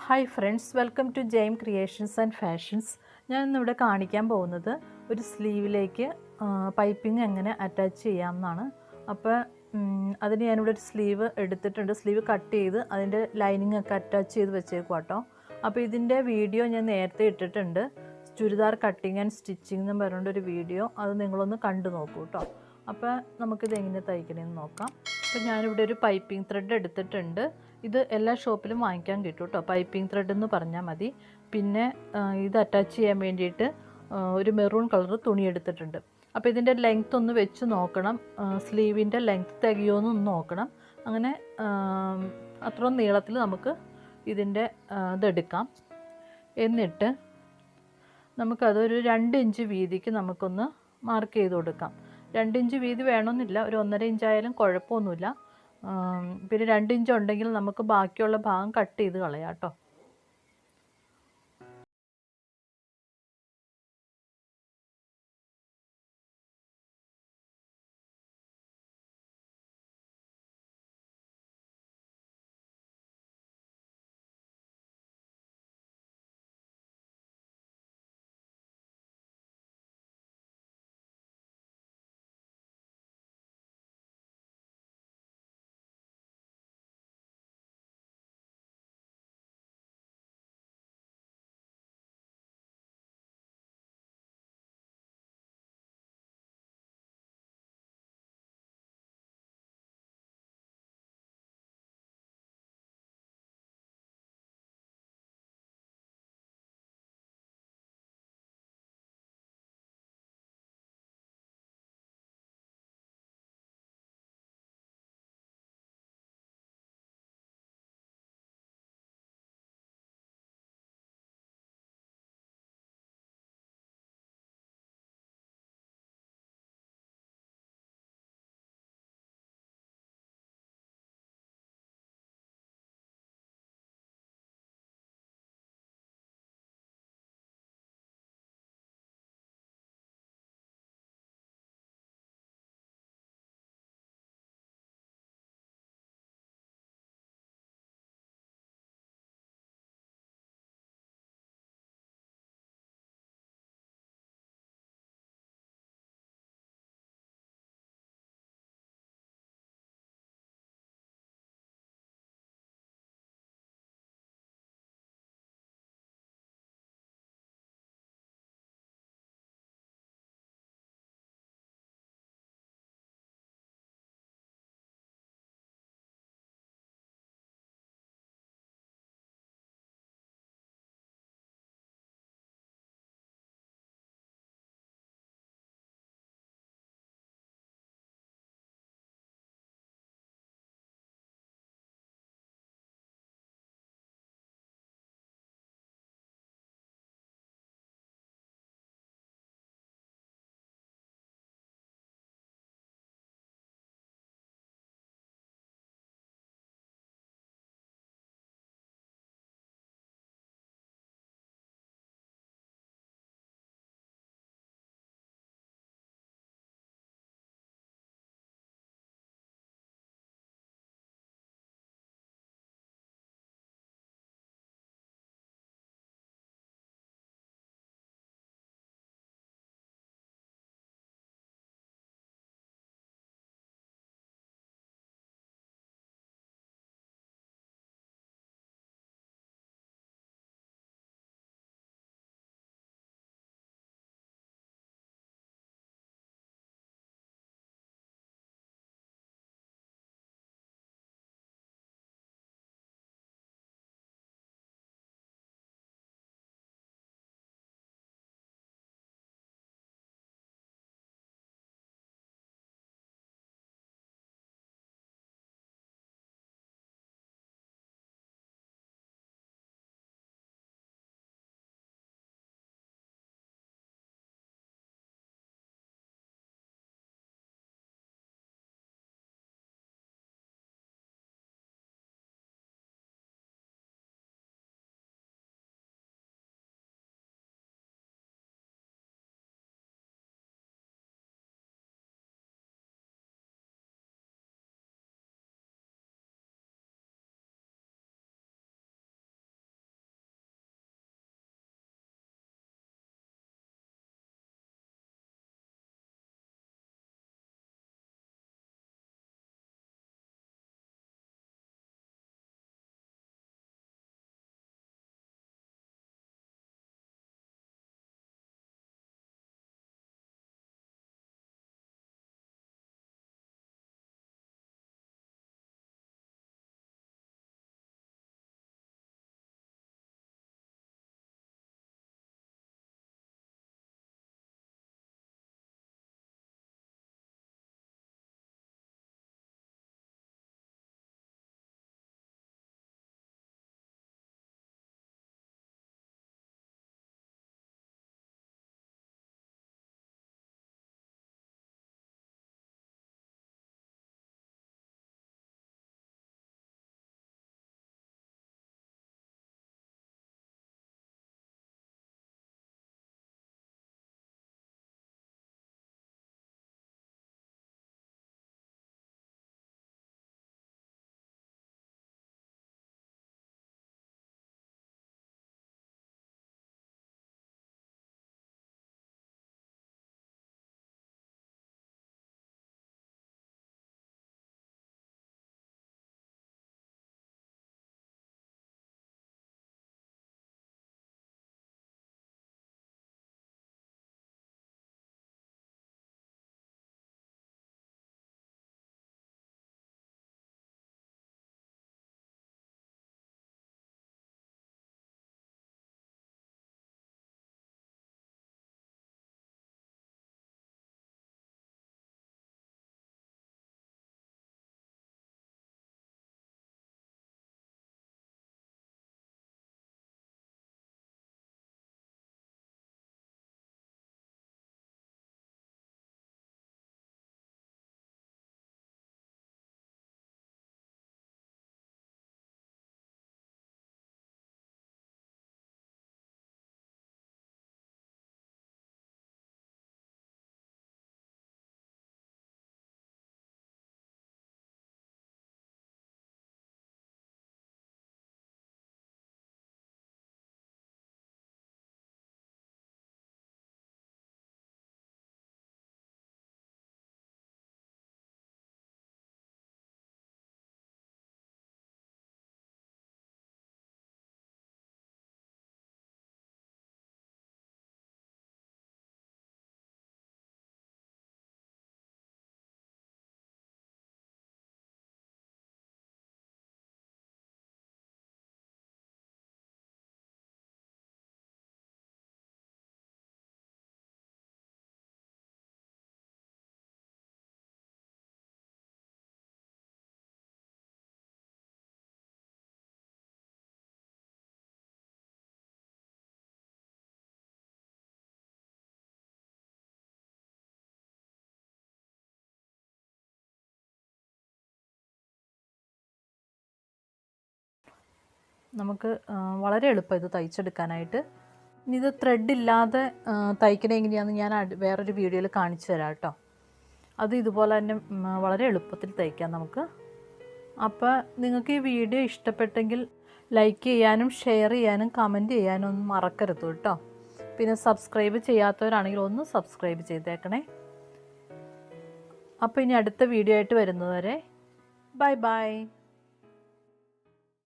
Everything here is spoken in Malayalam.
Hi friends, welcome to Jaime creations and fashions. ഞാൻ ഇന്നിവിടെ കാണിക്കാൻ പോകുന്നത് ഒരു സ്ലീവിലേക്ക് പൈപ്പിംഗ് എങ്ങനെ അറ്റാച്ച് ചെയ്യാമെന്നാണ്. അപ്പോൾ അതിന് ഞാനിവിടെ ഒരു സ്ലീവ് എടുത്തിട്ടുണ്ട്. സ്ലീവ് കട്ട് ചെയ്ത് അതിൻ്റെ ലൈനിങ് ഒക്കെ അറ്റാച്ച് ചെയ്ത് വെച്ചേക്കും കേട്ടോ. അപ്പോൾ ഇതിൻ്റെ വീഡിയോ ഞാൻ നേരത്തെ ഇട്ടിട്ടുണ്ട്. ചുരിദാർ കട്ടിങ് ആൻഡ് സ്റ്റിച്ചിങ് എന്ന് പറഞ്ഞൊരു വീഡിയോ, അത് നിങ്ങളൊന്ന് കണ്ടു നോക്കൂ കേട്ടോ. അപ്പോൾ നമുക്കിത് എങ്ങനെ തയ്ക്കണമെന്ന് നോക്കാം. അപ്പോൾ ഞാനിവിടെ ഒരു പൈപ്പിംഗ് ത്രെഡ് എടുത്തിട്ടുണ്ട്. ഇത് എല്ലാ ഷോപ്പിലും വാങ്ങിക്കാൻ കിട്ടും കേട്ടോ. പൈപ്പിംഗ് ത്രെഡ് എന്ന് പറഞ്ഞാൽ മതി. പിന്നെ ഇത് അറ്റാച്ച് ചെയ്യാൻ വേണ്ടിയിട്ട് ഒരു മെറൂൺ കളർ തുണി എടുത്തിട്ടുണ്ട്. അപ്പോൾ ഇതിൻ്റെ ലെങ്ത്ത് ഒന്ന് വെച്ച് നോക്കണം, സ്ലീവിൻ്റെ ലെങ്ത്ത് തികയുമെന്ന് നോക്കണം. അങ്ങനെ അത്രയും നീളത്തിൽ നമുക്ക് ഇതിൻ്റെ ഇതെടുക്കാം. എന്നിട്ട് നമുക്കതൊരു 2 ഇഞ്ച് വീതിക്ക് നമുക്കൊന്ന് മാർക്ക് ചെയ്ത് കൊടുക്കാം. 2 ഇഞ്ച് വീതി വേണമെന്നില്ല, ഒരു 1.5 ഇഞ്ചായാലും കുഴപ്പമൊന്നുമില്ല. പിന്നെ 2 ഇഞ്ച് ഉണ്ടെങ്കിൽ നമുക്ക് ബാക്കിയുള്ള ഭാഗം കട്ട് ചെയ്ത് കളയാം കേട്ടോ. നമുക്ക് വളരെ എളുപ്പം ഇത് തയ്ച്ചെടുക്കാനായിട്ട്. ഇനി ഇത് ത്രെഡ് ഇല്ലാതെ തയ്ക്കണത് എങ്ങനെയാണെന്ന് ഞാൻ വേറൊരു വീഡിയോയിൽ കാണിച്ചു തരാം കേട്ടോ. അത് ഇതുപോലെ തന്നെ വളരെ എളുപ്പത്തിൽ തയ്ക്കാം നമുക്ക്. അപ്പോൾ നിങ്ങൾക്ക് ഈ വീഡിയോ ഇഷ്ടപ്പെട്ടെങ്കിൽ ലൈക്ക് ചെയ്യാനും ഷെയർ ചെയ്യാനും കമൻറ്റ് ചെയ്യാനും ഒന്നും മറക്കരുത് കേട്ടോ. പിന്നെ സബ്സ്ക്രൈബ് ചെയ്യാത്തവരാണെങ്കിൽ ഒന്ന് സബ്സ്ക്രൈബ് ചെയ്തേക്കണേ. അപ്പോൾ ഇനി അടുത്ത വീഡിയോ ആയിട്ട് വരുന്നതുവരെ ബൈ ബൈ.